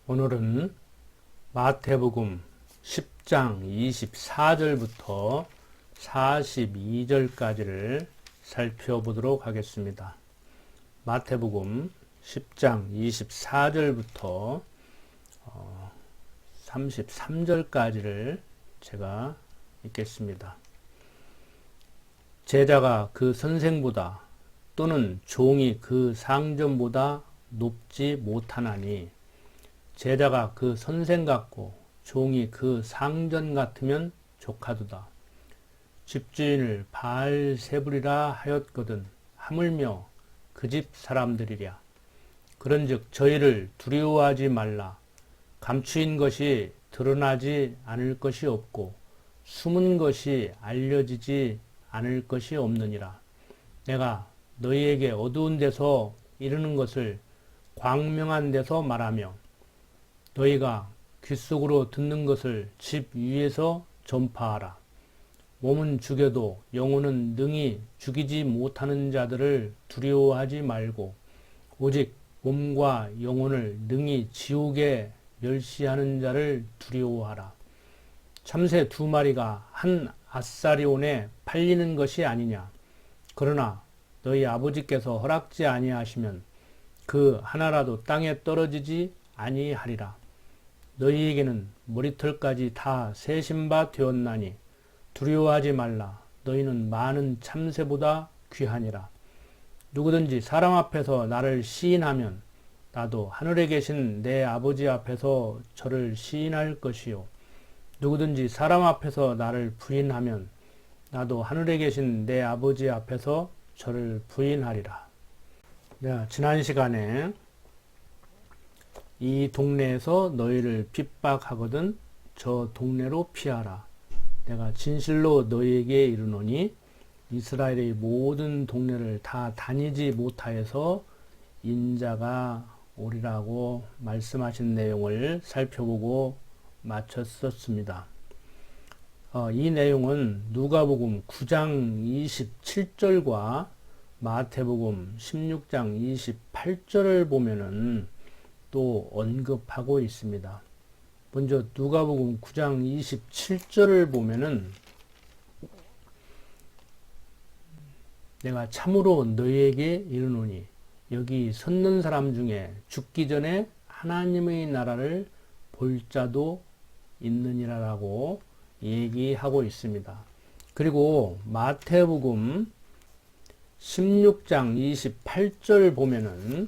오늘은 마태복음 10장 24절부터 42절까지를 살펴보도록 하겠습니다. 마태복음 10장 24절부터 33절까지를 제가 읽겠습니다. 제자가 그 선생보다 또는 종이 그 상전보다 높지 못하나니 제자가 그 선생 같고 종이 그 상전 같으면 조카도다. 집주인을 바알세불이라 하였거든 하물며 그 집 사람들이랴. 그런즉 저희를 두려워하지 말라. 감추인 것이 드러나지 않을 것이 없고 숨은 것이 알려지지 않을 것이 없느니라. 내가 너희에게 어두운 데서 이르는 것을 광명한 데서 말하며 너희가 귓속으로 듣는 것을 집 위에서 전파하라. 몸은 죽여도 영혼은 능히 죽이지 못하는 자들을 두려워하지 말고 오직 몸과 영혼을 능히 지옥에 멸시하는 자를 두려워하라. 참새 2마리가 한 아사리온에 팔리는 것이 아니냐. 그러나 너희 아버지께서 허락지 아니하시면 그 하나라도 땅에 떨어지지 아니하리라. 너희에게는 머리털까지 다 세신 바 되었나니 두려워하지 말라. 너희는 많은 참새보다 귀하니라. 누구든지 사람 앞에서 나를 시인하면 나도 하늘에 계신 내 아버지 앞에서 저를 시인할 것이요. 누구든지 사람 앞에서 나를 부인하면 나도 하늘에 계신 내 아버지 앞에서 저를 부인하리라. 지난 시간에 이 동네에서 너희를 핍박하거든 저 동네로 피하라. 내가 진실로 너희에게 이르노니 이스라엘의 모든 동네를 다 다니지 못하여서 인자가 오리라고 말씀하신 내용을 살펴보고 마쳤었습니다. 이 내용은 누가복음 9장 27절과 마태복음 16장 28절을 보면은 또 언급하고 있습니다. 먼저 누가복음 9장 27절을 보면은 내가 참으로 너희에게 이르노니 여기 섰는 사람 중에 죽기 전에 하나님의 나라를 볼 자도 있느니라라고 얘기하고 있습니다. 그리고 마태복음 16장 28절 보면은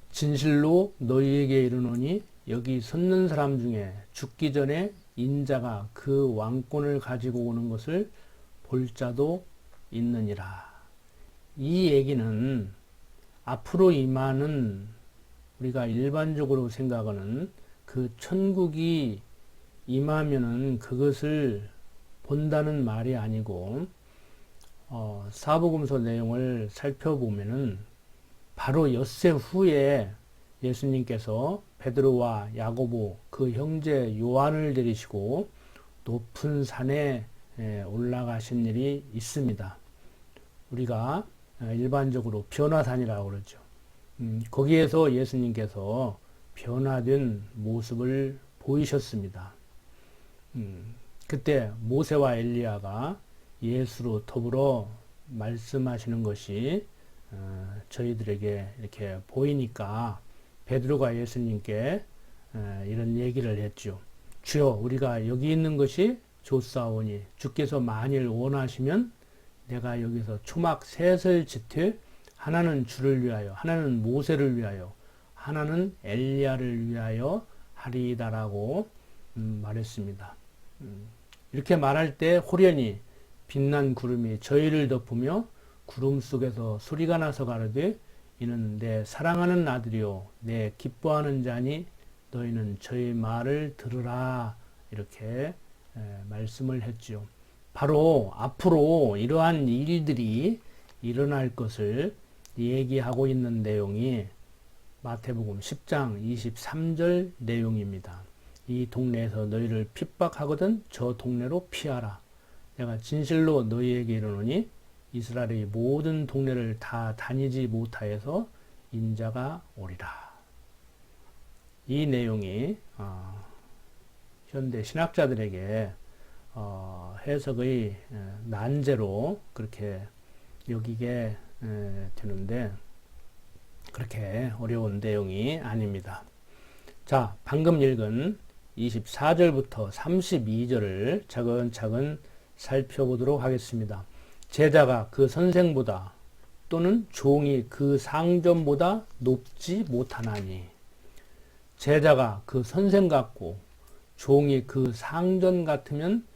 진실로 너희에게 이르노니 여기 섰는 사람 중에 죽기 전에 인자가 그 왕권을 가지고 오는 것을 볼 자도 있느니라. 이 얘기는 앞으로 임하는 우리가 일반적으로 생각하는 그 천국이 임하면은 그것을 본다는 말이 아니고 사복음서 내용을 살펴보면은 바로 엿새 후에 예수님께서 베드로와 야고보 그 형제 요한을 데리시고 높은 산에 올라가신 일이 있습니다. 우리가 일반적으로 변화산이라고 그러죠. 거기에서 예수님께서 변화된 모습을 보이셨습니다. 그때 모세와 엘리야가 예수로 더불어 말씀하시는 것이 저희들에게 이렇게 보이니까 베드로가 예수님께 이런 얘기를 했죠. 주여, 우리가 여기 있는 것이 좋사오니 주께서 만일 원하시면 내가 여기서 초막 셋을 짓되 하나는 주를 위하여, 하나는 모세를 위하여, 하나는 엘리야를 위하여 하리이다라고 말했습니다. 이렇게 말할 때 호련히 빛난 구름이 저희를 덮으며 구름 속에서 소리가 나서 가로되 이는 내 사랑하는 아들이요 내 기뻐하는 자니 너희는 저희 말을 들으라. 이렇게 말씀을 했지요. 바로 앞으로 이러한 일들이 일어날 것을 얘기하고 있는 내용이 마태복음 10장 23절 내용입니다. 이 동네에서 너희를 핍박하거든 저 동네로 피하라. 내가 진실로 너희에게 이르노니 이스라엘의 모든 동네를 다 다니지 못하여서 인자가 오리라. 이 내용이 현대 신학자들에게 해석의 난제로 그렇게 여기게 되는데 그렇게 어려운 내용이 아닙니다. 자, 방금 읽은 24절부터 32절을 차근차근 살펴보도록 하겠습니다. 제자가 그 선생보다 또는 종이 그 상전보다 높지 못하나니 제자가 그 선생 같고 종이 그 상전 같으면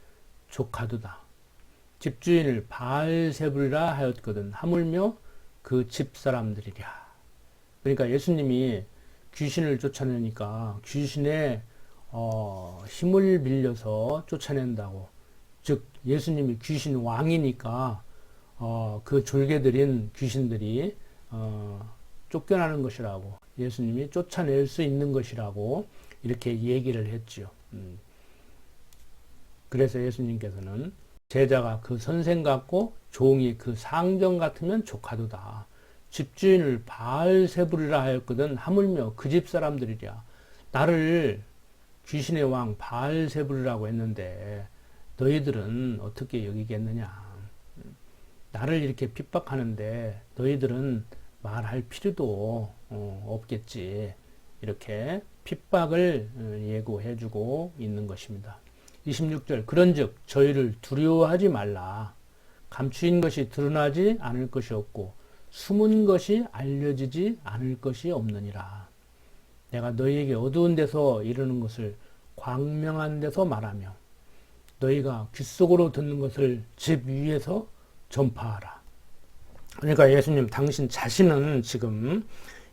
족하도다. 집주인을 바알세불이라 하였거든 하물며 그 집사람들이랴. 그러니까 예수님이 귀신을 쫓아내니까 귀신의 힘을 빌려서 쫓아낸다고. 즉 예수님이 귀신 왕이니까 그 졸개들인 귀신들이 쫓겨나는 것이라고, 예수님이 쫓아낼 수 있는 것이라고 이렇게 얘기를 했죠. 그래서 예수님께서는 제자가 그 선생 같고 종이 그 상전 같으면 족하도다. 집주인을 바알세불이라 하였거든 하물며 그 집 사람들이랴. 나를 귀신의 왕 바알세불이라고 했는데 너희들은 어떻게 여기겠느냐. 나를 이렇게 핍박하는데 너희들은 말할 필요도 없겠지. 이렇게 핍박을 예고해주고 있는 것입니다. 26절 그런즉 저희를 두려워하지 말라. 감추인 것이 드러나지 않을 것이 없고 숨은 것이 알려지지 않을 것이 없느니라. 내가 너희에게 어두운 데서 이르는 것을 광명한 데서 말하며 너희가 귓속으로 듣는 것을 집 위에서 전파하라. 그러니까 예수님 당신 자신은 지금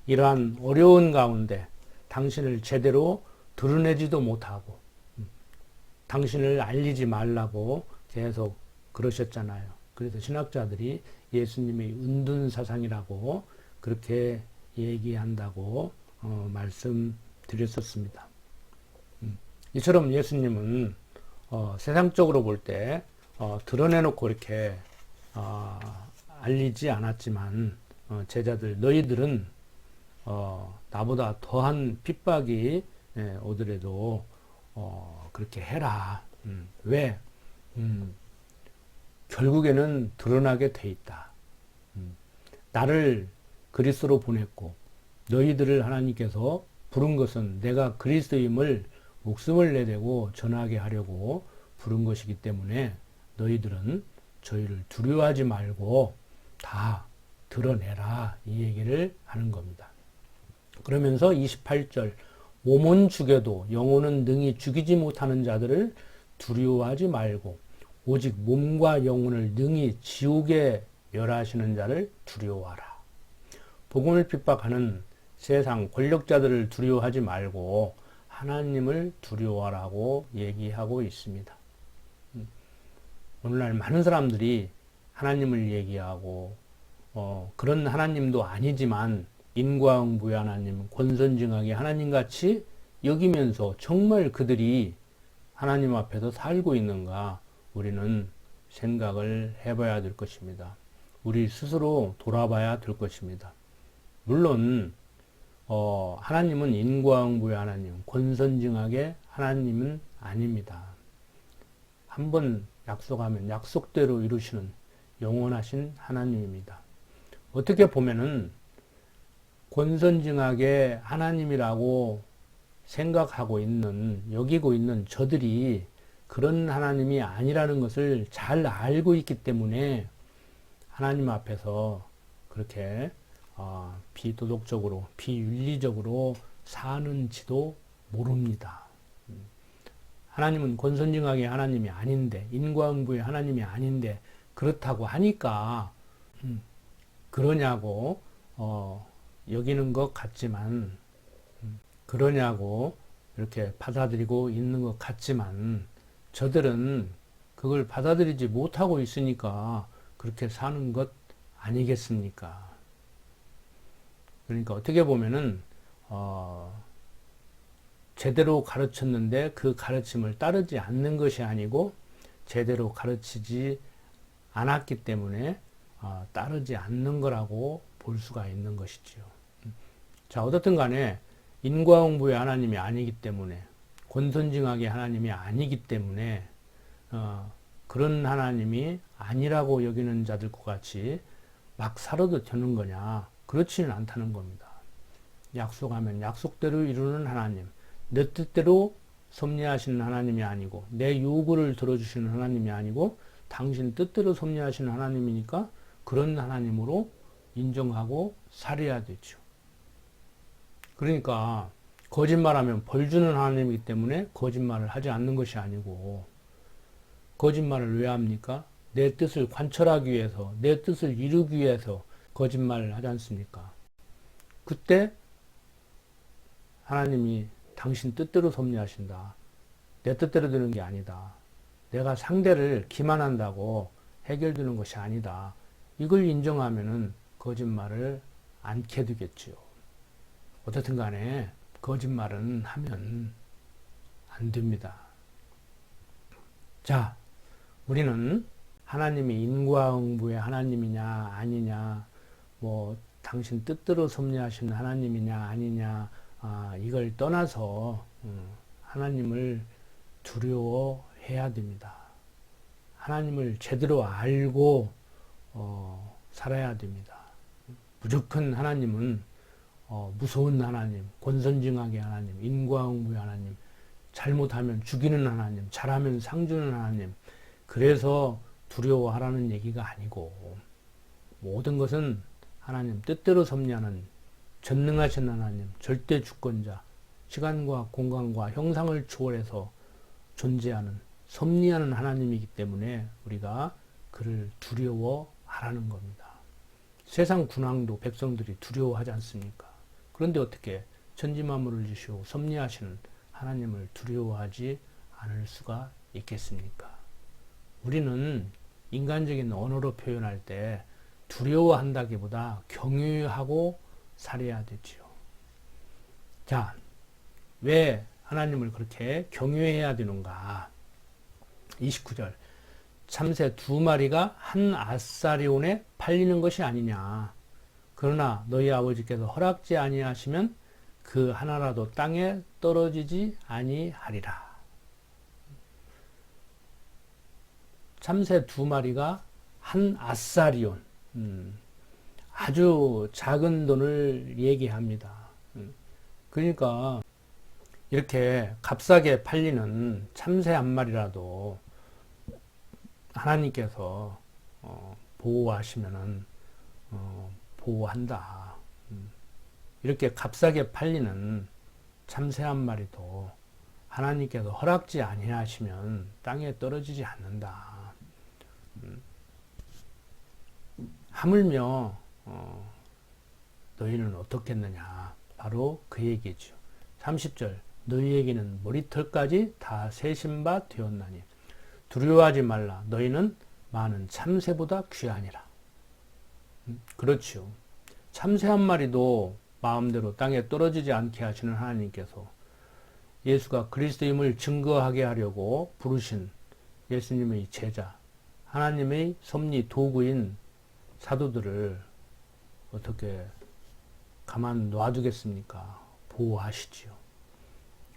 이러한 어려운 가운데 당신을 제대로 드러내지도 못하고 당신을 알리지 말라고 계속 그러셨잖아요. 그래서 신학자들이 예수님의 은둔사상이라고 그렇게 얘기한다고 말씀드렸었습니다. 이처럼 예수님은 세상적으로 볼 때 드러내놓고 이렇게 알리지 않았지만 제자들 너희들은 나보다 더한 핍박이 오더라도 그렇게 해라. 왜? 결국에는 드러나게 돼 있다. 나를 그리스도로 보냈고 너희들을 하나님께서 부른 것은 내가 그리스도임을 목숨을 내대고 전하게 하려고 부른 것이기 때문에 너희들은 저희를 두려워하지 말고 다 드러내라. 이 얘기를 하는 겁니다. 그러면서 28절 몸은 죽여도 영혼은 능히 죽이지 못하는 자들을 두려워하지 말고 오직 몸과 영혼을 능히 지옥에 멸하시는 자를 두려워하라. 복음을 핍박하는 세상 권력자들을 두려워하지 말고 하나님을 두려워하라고 얘기하고 있습니다. 오늘날 많은 사람들이 하나님을 얘기하고 그런 하나님도 아니지만 인과응보의 하나님, 권선징악의 하나님같이 여기면서 정말 그들이 하나님 앞에서 살고 있는가 우리는 생각을 해봐야 될 것입니다. 우리 스스로 돌아봐야 될 것입니다. 물론 하나님은 인과응보의 하나님, 권선징악의 하나님은 아닙니다. 한번 약속하면 약속대로 이루시는 영원하신 하나님입니다. 어떻게 보면은 권선징악의 하나님이라고 생각하고 있는, 여기고 있는 저들이 그런 하나님이 아니라는 것을 잘 알고 있기 때문에 하나님 앞에서 그렇게 비도덕적으로, 비윤리적으로 사는지도 모릅니다. 하나님은 권선징악의 하나님이 아닌데, 인과응보의 하나님이 아닌데 그렇다고 하니까 그러냐고 여기는 것 같지만, 그러냐고 이렇게 받아들이고 있는 것 같지만 저들은 그걸 받아들이지 못하고 있으니까 그렇게 사는 것 아니겠습니까? 그러니까 어떻게 보면은 제대로 가르쳤는데 그 가르침을 따르지 않는 것이 아니고 제대로 가르치지 않았기 때문에 따르지 않는 거라고 볼 수가 있는 것이지요. 자, 어떻든 간에 인과응보의 하나님이 아니기 때문에, 권선징악의 하나님이 아니기 때문에 그런 하나님이 아니라고 여기는 자들과 같이 막 살아도 되는 거냐? 그렇지는 않다는 겁니다. 약속하면 약속대로 이루는 하나님, 내 뜻대로 섭리하시는 하나님이 아니고, 내 요구를 들어주시는 하나님이 아니고 당신 뜻대로 섭리하시는 하나님이니까 그런 하나님으로 인정하고 살아야 되죠. 그러니까 거짓말하면 벌 주는 하나님이기 때문에 거짓말을 하지 않는 것이 아니고, 거짓말을 왜 합니까? 내 뜻을 관철하기 위해서, 내 뜻을 이루기 위해서 거짓말을 하지 않습니까? 그때 하나님이 당신 뜻대로 섭리하신다. 내 뜻대로 되는 게 아니다. 내가 상대를 기만한다고 해결되는 것이 아니다. 이걸 인정하면은 거짓말을 않게 되겠지요. 어쨌든 간에 거짓말은 하면 안 됩니다. 자, 우리는 하나님이 인과응보의 하나님이냐 아니냐, 뭐 당신 뜻대로 섭리하시는 하나님이냐 아니냐, 이걸 떠나서 하나님을 두려워해야 됩니다. 하나님을 제대로 알고 살아야 됩니다. 무조건 하나님은 무서운 하나님, 권선징악의 하나님, 인과응보의 하나님, 잘못하면 죽이는 하나님, 잘하면 상 주는 하나님, 그래서 두려워하라는 얘기가 아니고, 모든 것은 하나님 뜻대로 섭리하는 전능하신 하나님, 절대 주권자, 시간과 공간과 형상을 초월해서 존재하는, 섭리하는 하나님이기 때문에 우리가 그를 두려워하라는 겁니다. 세상 군왕도 백성들이 두려워하지 않습니까? 그런데 어떻게 천지만물을 지시고 섭리하시는 하나님을 두려워하지 않을 수가 있겠습니까? 우리는 인간적인 언어로 표현할 때 두려워한다기보다 경외하고 살아야 되지요. 자, 왜 하나님을 그렇게 경외해야 되는가? 29절. 참새 2마리가 한 아사리온에 팔리는 것이 아니냐. 그러나 너희 아버지께서 허락지 아니하시면 그 하나라도 땅에 떨어지지 아니하리라. 참새 2마리가 한 아사리온, 아주 작은 돈을 얘기합니다. 그러니까 이렇게 값싸게 팔리는 참새 한 마리라도 하나님께서 보호하시면은 보호한다. 이렇게 값싸게 팔리는 참새 한 마리도 하나님께서 허락지 아니하시면 땅에 떨어지지 않는다. 하물며 너희는 어떻겠느냐. 바로 그 얘기죠. 30절. 너희에게는 머리털까지 다 세신 바 되었나니 두려워하지 말라. 너희는 많은 참새보다 귀하니라. 그렇죠. 참새 한 마리도 마음대로 땅에 떨어지지 않게 하시는 하나님께서 예수가 그리스도임을 증거하게 하려고 부르신 예수님의 제자, 하나님의 섭리 도구인 사도들을 어떻게 가만 놔두겠습니까? 보호하시지요.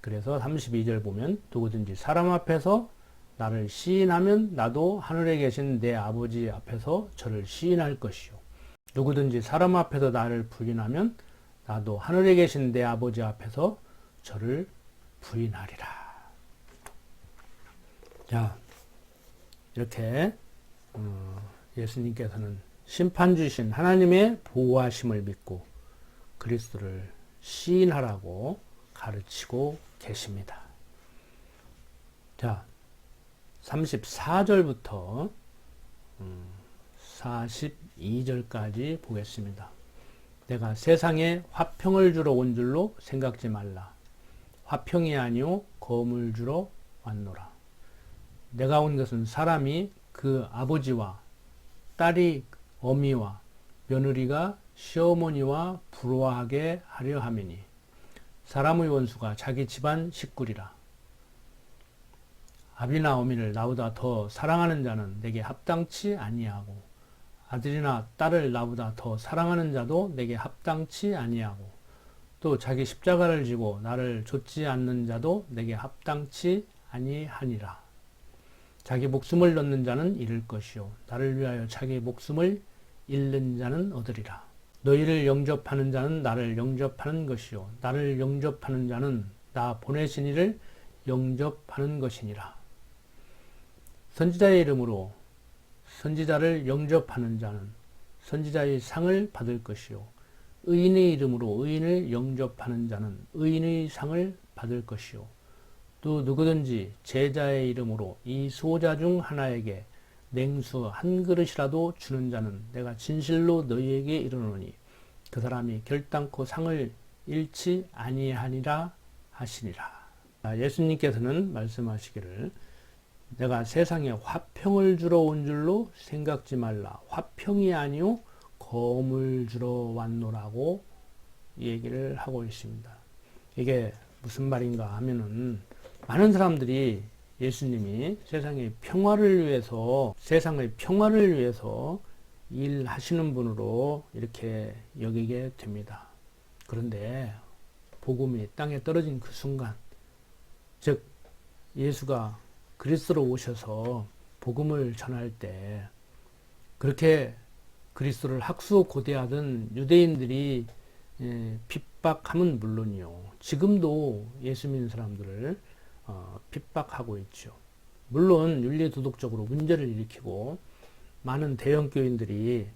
그래서 32절 보면 누구든지 사람 앞에서 나를 시인하면 나도 하늘에 계신 내 아버지 앞에서 저를 시인할 것이요. 누구든지 사람 앞에서 나를 부인하면 나도 하늘에 계신 내 아버지 앞에서 저를 부인하리라. 자, 이렇게 예수님께서는 심판 주신 하나님의 보호하심을 믿고 그리스도를 시인하라고 가르치고 계십니다. 자, 34절부터 42절까지 보겠습니다. 내가 세상에 화평을 주러 온 줄로 생각지 말라. 화평이 아니오 검을 주러 왔노라. 내가 온 것은 사람이 그 아버지와 딸이 어미와 며느리가 시어머니와 부러워하게 하려 함이니 사람의 원수가 자기 집안 식구리라. 아비나 어미를 나보다 더 사랑하는 자는 내게 합당치 아니하고 아들이나 딸을 나보다 더 사랑하는 자도 내게 합당치 아니하고 또 자기 십자가를 지고 나를 좇지 않는 자도 내게 합당치 아니하니라. 자기 목숨을 넣는 자는 잃을 것이요 나를 위하여 자기 목숨을 잃는 자는 얻으리라. 너희를 영접하는 자는 나를 영접하는 것이요 나를 영접하는 자는 나 보내신 이를 영접하는 것이니라. 선지자의 이름으로 선지자를 영접하는 자는 선지자의 상을 받을 것이요 의인의 이름으로 의인을 영접하는 자는 의인의 상을 받을 것이요 또 누구든지 제자의 이름으로 이 수호자 중 하나에게 냉수 한 그릇이라도 주는 자는 내가 진실로 너희에게 이르노니 그 사람이 결단코 상을 잃지 아니하니라 하시니라. 예수님께서는 말씀하시기를 내가 세상에 화평을 주러 온 줄로 생각지 말라. 화평이 아니요 검을 주러 왔노라고 얘기를 하고 있습니다. 이게 무슨 말인가 하면은 많은 사람들이 예수님이 세상의 평화를 위해서 일하시는 분으로 이렇게 여기게 됩니다. 그런데 복음이 땅에 떨어진 그 순간, 즉 예수가 그리스도로 오셔서 복음을 전할 때 그렇게 그리스도를 학수고대하던 유대인들이 핍박함은 물론이요. 지금도 예수 믿는 사람들을 핍박하고 있죠. 물론 윤리도덕적으로 문제를 일으키고 많은 대형 교인들이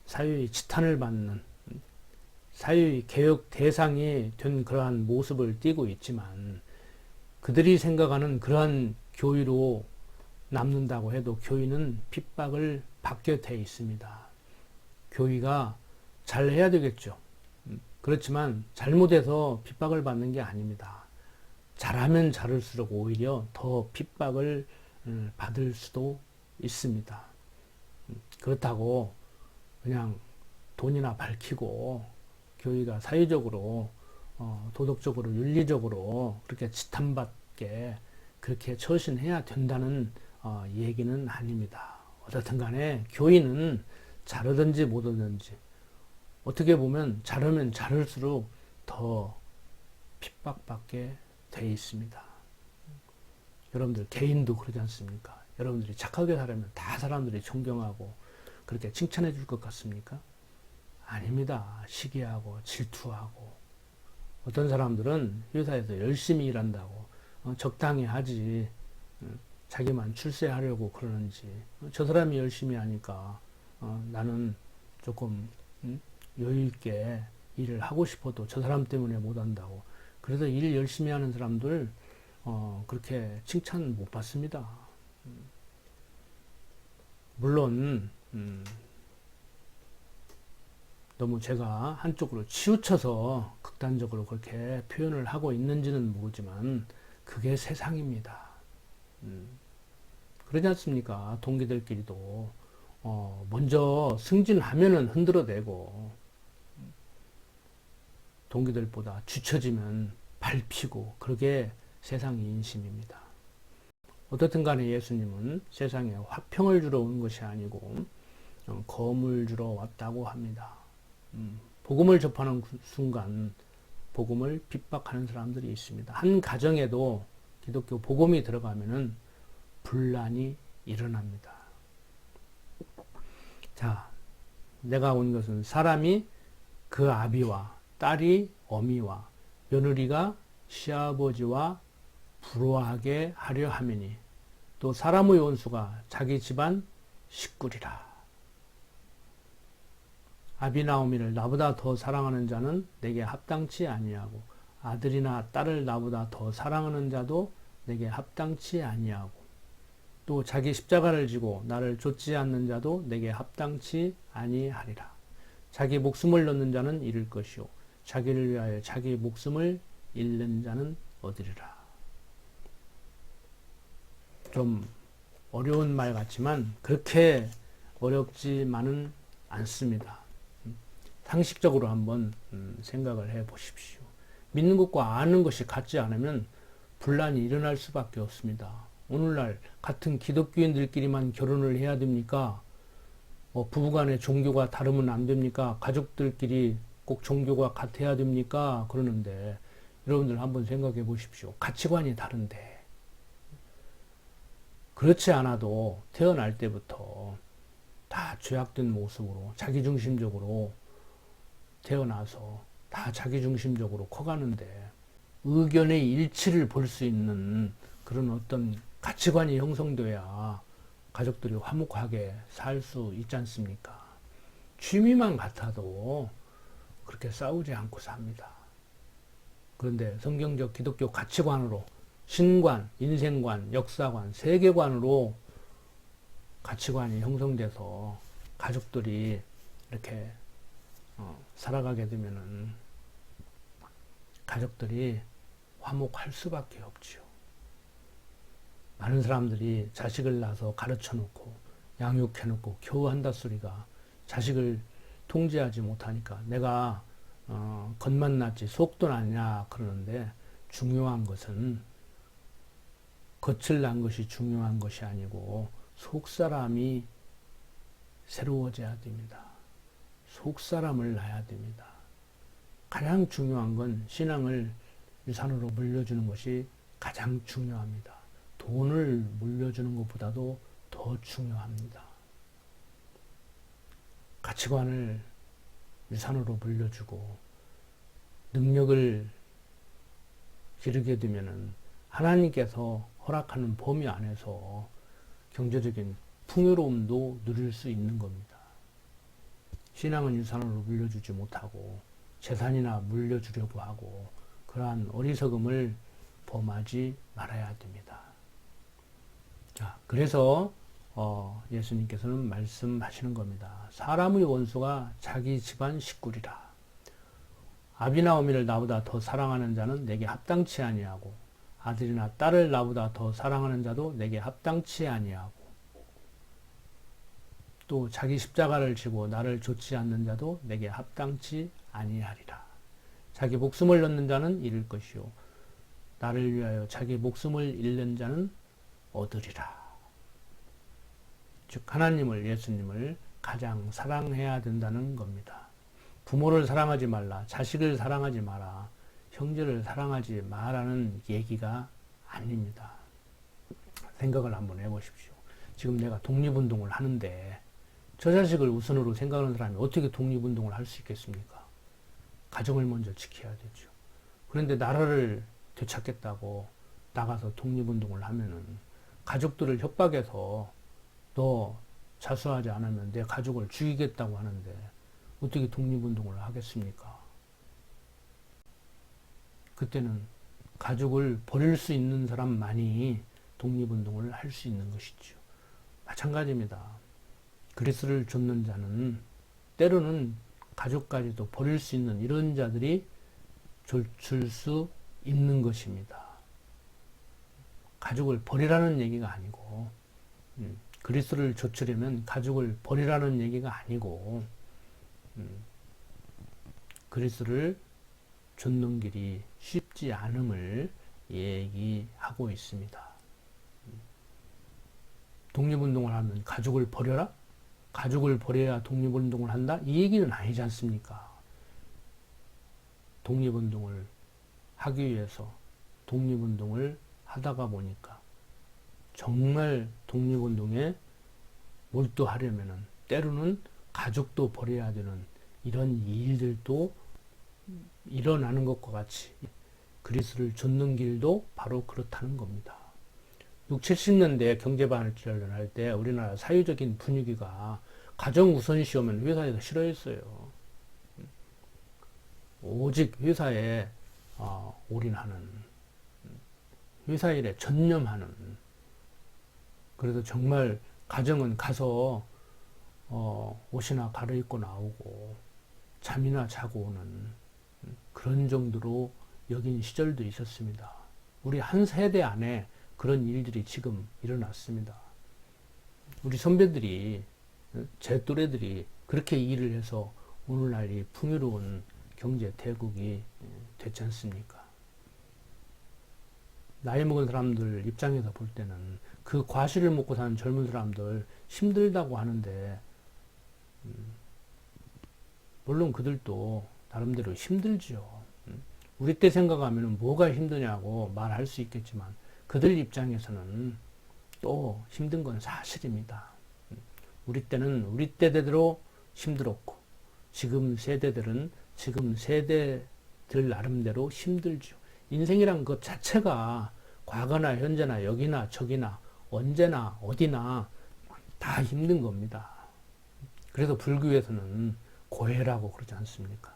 사유의 지탄을 받는 사유의 개혁 대상이 된 그러한 모습을 띠고 있지만 그들이 생각하는 그러한 교의로 남는다고 해도 교의는 핍박을 받게 돼 있습니다. 교의가 잘해야 되겠죠. 그렇지만 잘못해서 핍박을 받는 게 아닙니다. 잘하면 잘할수록 오히려 더 핍박을 받을 수도 있습니다. 그렇다고 그냥 돈이나 밝히고 교의가 사회적으로 도덕적으로 윤리적으로 그렇게 지탄받게 그렇게 처신해야 된다는 얘기는 아닙니다. 어떻든 간에 교인은 잘하든지 못하든지 어떻게 보면 잘하면 잘할수록 더 핍박받게 돼 있습니다. 여러분들 개인도 그러지 않습니까? 여러분들이 착하게 살면 다 사람들이 존경하고 그렇게 칭찬해 줄 것 같습니까? 아닙니다. 시기하고 질투하고 어떤 사람들은 회사에서 열심히 일한다고 적당히 하지 자기만 출세하려고 그러는지 저 사람이 열심히 하니까 나는 조금 여유 있게 일을 하고 싶어도 저 사람 때문에 못 한다고 그래서 일 열심히 하는 사람들 그렇게 칭찬 못 받습니다. 물론 너무 제가 한쪽으로 치우쳐서 극단적으로 그렇게 표현을 하고 있는지는 모르지만 그게 세상입니다. 그러지 않습니까? 동기들끼리도 먼저 승진하면은 흔들어대고 동기들보다 뒤처지면 밟히고 그러게 세상의 인심입니다. 어떻든 간에 예수님은 세상에 화평을 주러 온 것이 아니고 검을 주러 왔다고 합니다. 복음을 접하는 순간 복음을 핍박하는 사람들이 있습니다. 한 가정에도 기독교 복음이 들어가면은 분란이 일어납니다. 자, 내가 온 것은 사람이 그 아비와 딸이 어미와 며느리가 시아버지와 불화하게 하려 함이니 또 사람의 원수가 자기 집안 식구리라. 아비나오미를 나보다 더 사랑하는 자는 내게 합당치 아니하고 아들이나 딸을 나보다 더 사랑하는 자도 내게 합당치 아니하고 또 자기 십자가를 지고 나를 좇지 않는 자도 내게 합당치 아니하리라. 자기 목숨을 넣는 자는 잃을 것이요 자기를 위하여 자기 목숨을 잃는 자는 얻으리라. 좀 어려운 말 같지만 그렇게 어렵지만은 않습니다. 상식적으로 한번 생각을 해 보십시오. 믿는 것과 아는 것이 같지 않으면 분란이 일어날 수밖에 없습니다. 오늘날 같은 기독교인들끼리만 결혼을 해야 됩니까? 부부간의 종교가 다르면 안 됩니까? 가족들끼리 꼭 종교가 같아야 됩니까? 그러는데 여러분들 한번 생각해 보십시오. 가치관이 다른데 그렇지 않아도 태어날 때부터 다 죄악된 모습으로 자기중심적으로 태어나서 다 자기중심적으로 커가는데 의견의 일치를 볼 수 있는 그런 어떤 가치관이 형성돼야 가족들이 화목하게 살 수 있지 않습니까? 취미만 같아도 그렇게 싸우지 않고 삽니다. 그런데 성경적 기독교 가치관으로 신관, 인생관, 역사관, 세계관으로 가치관이 형성돼서 가족들이 이렇게 살아가게 되면은 가족들이 화목할 수밖에 없지요. 많은 사람들이 자식을 낳아서 가르쳐 놓고 양육해 놓고 겨우 한다 소리가 자식을 통제하지 못하니까 내가 겉만 났지 속도 났냐 그러는데 중요한 것은 겉을 난 것이 중요한 것이 아니고 속 사람이 새로워져야 됩니다. 속 사람을 낳아야 됩니다. 가장 중요한 건 신앙을 유산으로 물려주는 것이 가장 중요합니다. 돈을 물려주는 것보다도 더 중요합니다. 가치관을 유산으로 물려주고 능력을 기르게 되면은 하나님께서 허락하는 범위 안에서 경제적인 풍요로움도 누릴 수 있는 겁니다. 신앙은 유산으로 물려주지 못하고 재산이나 물려주려고 하고 그러한 어리석음을 범하지 말아야 됩니다. 자, 그래서 예수님께서는 말씀하시는 겁니다. 사람의 원수가 자기 집안 식구리라. 아비나 어미를 나보다 더 사랑하는 자는 내게 합당치 아니하고 아들이나 딸을 나보다 더 사랑하는 자도 내게 합당치 아니하고 또 자기 십자가를 지고 나를 좇지 않는 자도 내게 합당치 아니하리라. 자기 목숨을 넣는 자는 잃을 것이요 나를 위하여 자기 목숨을 잃는 자는 얻으리라. 즉 하나님을 예수님을 가장 사랑해야 된다는 겁니다. 부모를 사랑하지 말라, 자식을 사랑하지 마라, 형제를 사랑하지 마라는 얘기가 아닙니다. 생각을 한번 해보십시오. 지금 내가 독립운동을 하는데 저 자식을 우선으로 생각하는 사람이 어떻게 독립운동을 할 수 있겠습니까? 가정을 먼저 지켜야 되죠. 그런데 나라를 되찾겠다고 나가서 독립운동을 하면은 가족들을 협박해서 너 자수하지 않으면 내 가족을 죽이겠다고 하는데 어떻게 독립운동을 하겠습니까? 그때는 가족을 버릴 수 있는 사람만이 독립운동을 할 수 있는 것이죠. 마찬가지입니다. 그리스도를 좇는 자는 때로는 가족까지도 버릴 수 있는 이런 자들이 줄 수 있는 것입니다. 가족을 버리라는 얘기가 아니고 그리스도를 좇으려면 가족을 버리라는 얘기가 아니고 그리스도를 좇는 길이 쉽지 않음을 얘기하고 있습니다. 독립운동을 하면 가족을 버려라? 가족을 버려야 독립운동을 한다? 이 얘기는 아니지 않습니까? 독립운동을 하기 위해서 독립운동을 하다가 보니까 정말 독립운동에 몰두하려면은 때로는 가족도 버려야 되는 이런 일들도 일어나는 것과 같이 그리스도를 좇는 길도 바로 그렇다는 겁니다. 60, 70년대 경제발전을 할 때 우리나라 사회적인 분위기가 가정 우선시오면 회사에서 싫어했어요. 오직 회사에 올인하는, 회사 일에 전념하는. 그래서 정말 가정은 가서 옷이나 갈아입고 나오고 잠이나 자고 오는 그런 정도로 여긴 시절도 있었습니다. 우리 한 세대 안에 그런 일들이 지금 일어났습니다. 우리 선배들이, 제 또래들이 그렇게 일을 해서 오늘날 이 풍요로운 경제 대국이 됐지 않습니까? 나이 먹은 사람들 입장에서 볼 때는 그 과실을 먹고 사는 젊은 사람들 힘들다고 하는데 물론 그들도 나름대로 힘들죠. 우리 때 생각하면 뭐가 힘드냐고 말할 수 있겠지만 그들 입장에서는 또 힘든 건 사실입니다. 우리 때는 우리 때대로 힘들었고 지금 세대들은 지금 세대들 나름대로 힘들죠. 인생이란 것 자체가 과거나 현재나 여기나 저기나 언제나 어디나 다 힘든 겁니다. 그래서 불교에서는 고해라고 그러지 않습니까?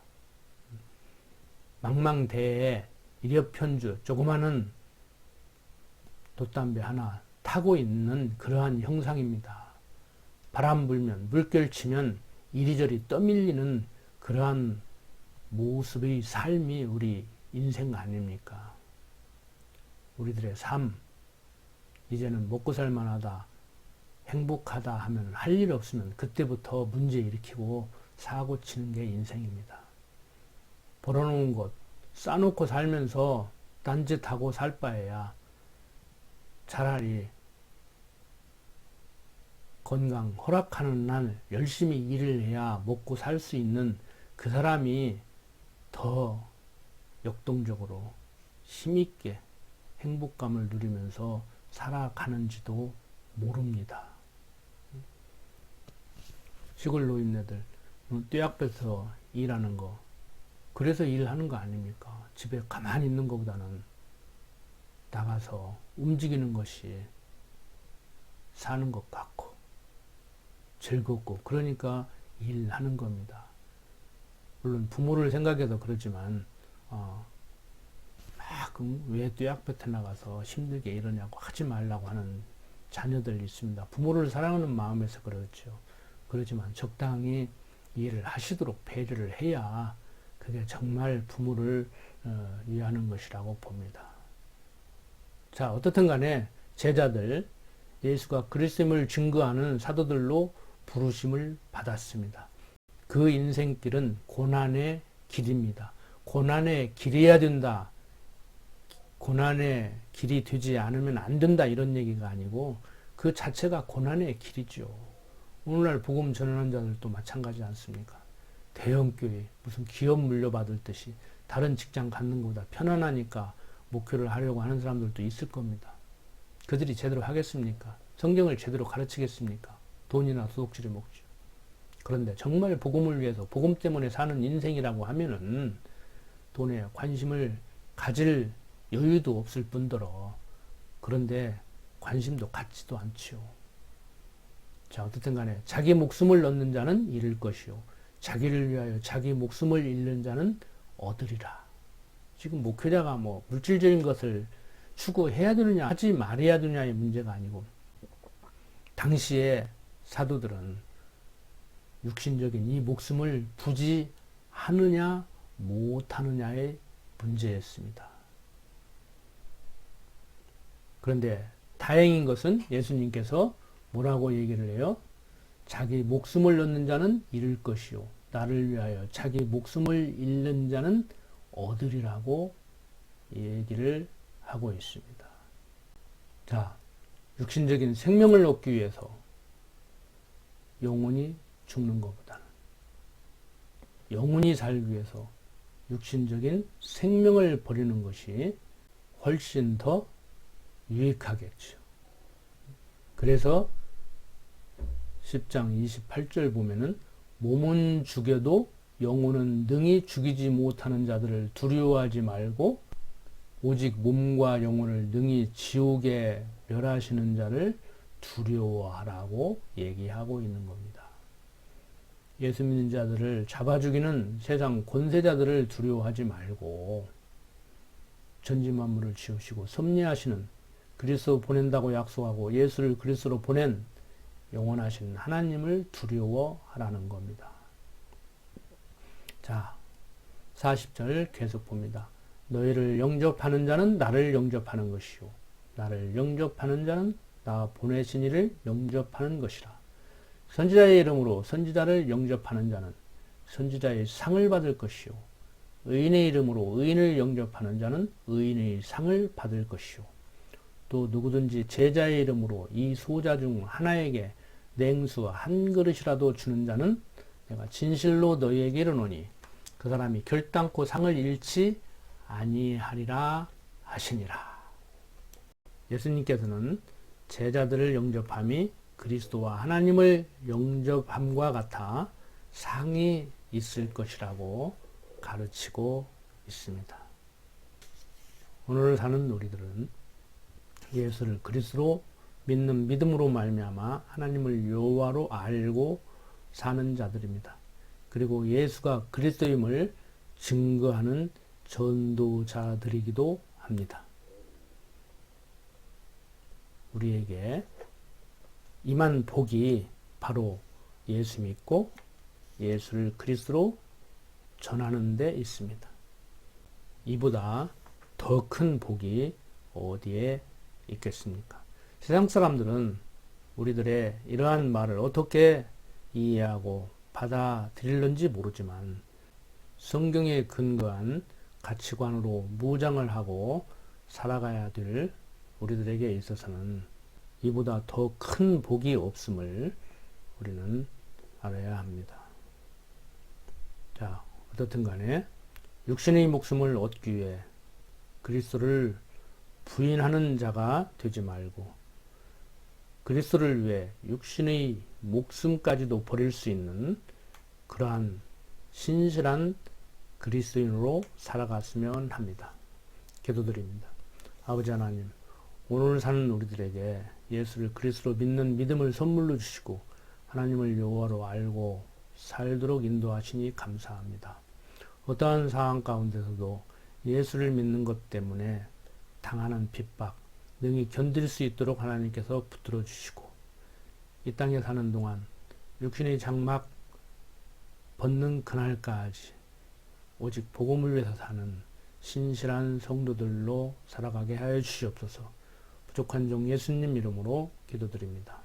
망망대해에 일엽편주 조그마한 돛담배 하나 타고 있는 그러한 형상입니다. 바람 불면 물결 치면 이리저리 떠밀리는 그러한 모습의 삶이 우리 인생 아닙니까? 우리들의 삶, 이제는 먹고 살만하다, 행복하다 하면 할 일 없으면 그때부터 문제 일으키고 사고 치는 게 인생입니다. 벌어놓은 것 싸놓고 살면서 딴짓하고 살 바에야 차라리 건강 허락하는 날 열심히 일을 해야 먹고 살 수 있는 그 사람이 더 역동적으로 힘있게 행복감을 누리면서 살아가는지도 모릅니다. 시골 노인네들 떼약볕에서 일하는 거 그래서 일하는 거 아닙니까? 집에 가만히 있는 것보다는 나가서 움직이는 것이 사는 것 같고 즐겁고 그러니까 일하는 겁니다. 물론 부모를 생각해서 그러지만 왜 떼약볕에 나가서 힘들게 일하냐고 하지 말라고 하는 자녀들 있습니다. 부모를 사랑하는 마음에서 그렇죠. 그렇지만 적당히 일을 하시도록 배려를 해야 그게 정말 부모를 위하는 것이라고 봅니다. 자, 어떻든 간에 제자들 예수가 그리스도임을 증거하는 사도들로 부르심을 받았습니다. 그 인생길은 고난의 길입니다. 고난의 길이어야 된다. 고난의 길이 되지 않으면 안 된다 이런 얘기가 아니고 그 자체가 고난의 길이죠. 오늘날 복음 전하는 자들도 마찬가지 않습니까? 대형교회 무슨 기업 물려받을 듯이 다른 직장 갖는 것보다 편안하니까 목표를 하려고 하는 사람들도 있을 겁니다. 그들이 제대로 하겠습니까? 성경을 제대로 가르치겠습니까? 돈이나 소독질에 먹죠. 그런데 정말 복음을 위해서 복음 때문에 사는 인생이라고 하면은 돈에 관심을 가질 여유도 없을 뿐더러 그런데 관심도 갖지도 않지요. 자, 어떻든 간에 자기 목숨을 얻는 자는 잃을 것이요 자기를 위하여 자기 목숨을 잃는 자는 얻으리라. 지금 목회자가 뭐 물질적인 것을 추구해야 되느냐 하지 말아야 되느냐의 문제가 아니고 당시에 사도들은 육신적인 이 목숨을 부지하느냐 못하느냐의 문제였습니다. 그런데 다행인 것은 예수님께서 뭐라고 얘기를 해요? 자기 목숨을 얻는 자는 잃을 것이요 나를 위하여 자기 목숨을 잃는 자는 얻으리라고 얘기를 하고 있습니다. 자, 육신적인 생명을 얻기 위해서 영혼이 죽는 것보다는 영혼이 살기 위해서 육신적인 생명을 버리는 것이 훨씬 더 유익하겠죠. 그래서 10장 28절 보면은 몸은 죽여도 영혼은 능히 죽이지 못하는 자들을 두려워하지 말고 오직 몸과 영혼을 능히 지옥에 멸하시는 자를 두려워하라고 얘기하고 있는 겁니다. 예수 믿는 자들을 잡아 죽이는 세상 권세자들을 두려워하지 말고 전지만물을 지으시고 섭리하시는 그리스도 보낸다고 약속하고 예수를 그리스도로 보낸 영원하신 하나님을 두려워하라는 겁니다. 자, 40절 계속 봅니다. 너희를 영접하는 자는 나를 영접하는 것이요 나를 영접하는 자는 나 보내신 이를 영접하는 것이라. 선지자의 이름으로 선지자를 영접하는 자는 선지자의 상을 받을 것이요 의인의 이름으로 의인을 영접하는 자는 의인의 상을 받을 것이요 또 누구든지 제자의 이름으로 이 소자 중 하나에게 냉수 한 그릇이라도 주는 자는 내가 진실로 너희에게 이르노니 그 사람이 결단코 상을 잃지 아니하리라 하시니라. 예수님께서는 제자들을 영접함이 그리스도와 하나님을 영접함과 같아 상이 있을 것이라고 가르치고 있습니다. 오늘 사는 우리들은 예수를 그리스도로 믿는 믿음으로 말미암아 하나님을 여호와로 알고 사는 자들입니다. 그리고 예수가 그리스도임을 증거하는 전도자들이기도 합니다. 우리에게 임한 복이 바로 예수 믿고 예수를 그리스도로 전하는 데 있습니다. 이보다 더 큰 복이 어디에 있겠습니까? 세상 사람들은 우리들의 이러한 말을 어떻게 이해하고 받아들일는지 모르지만 성경에 근거한 가치관으로 무장을 하고 살아가야 될 우리들에게 있어서는 이보다 더 큰 복이 없음을 우리는 알아야 합니다. 자, 어떻든 간에 육신의 목숨을 얻기 위해 그리스도를 부인하는 자가 되지 말고 그리스도를 위해 육신의 목숨까지도 버릴 수 있는 그러한 신실한 그리스도인으로 살아갔으면 합니다. 기도드립니다. 아버지 하나님, 오늘 사는 우리들에게 예수를 그리스도로 믿는 믿음을 선물로 주시고 하나님을 여호와로 알고 살도록 인도하시니 감사합니다. 어떠한 상황 가운데서도 예수를 믿는 것 때문에 당하는 핍박, 능히 견딜 수 있도록 하나님께서 붙들어 주시고 이 땅에 사는 동안 육신의 장막 벗는 그날까지 오직 복음을 위해서 사는 신실한 성도들로 살아가게 하여 주시옵소서. 부족한 종 예수님 이름으로 기도드립니다.